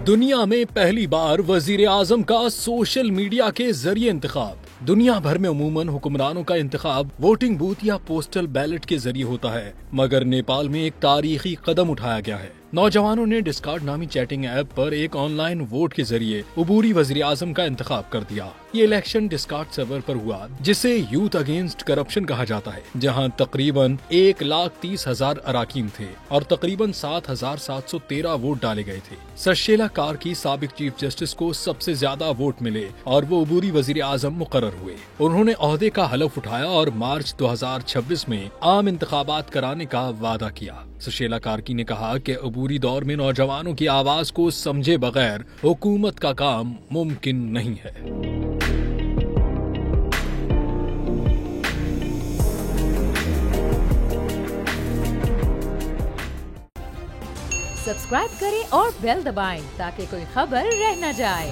दुनिया में पहली बार वजीर आजम का सोशल मीडिया के जरिए इंतखाब। दुनिया भर में अमूमन हुक्मरानों का इंतखाब वोटिंग बूथ या पोस्टल बैलेट के जरिए होता है, मगर नेपाल में एक तारीखी कदम उठाया गया है। नौजवानों ने डिस्कॉर्ड नामी चैटिंग ऐप पर एक ऑनलाइन वोट के जरिए अबूरी वजीर आजम का इंतखाब कर दिया। ये इलेक्शन डिस्कॉर्ड सर्वर पर हुआ, जिसे यूथ अगेंस्ट करप्शन कहा जाता है, जहां तकरीबन 1,30,000 अराकीन थे और तकरीबन 7,713 वोट डाले गए थे। सशेला कार की साबिक चीफ जस्टिस को सबसे ज्यादा वोट मिले और वो अबूरी वजीर आजम मुकर्रर हुए। उन्होंने ओहदे का हलफ उठाया और मार्च 2026 में आम इंतखाबात कराने का वादा किया। सुशीला कार्की ने कहा कि अबूरी दौर में नौजवानों की आवाज को समझे बगैर हुकूमत का काम मुमकिन नहीं है। सब्सक्राइब करें और बेल दबाएं ताकि कोई खबर रह न जाए।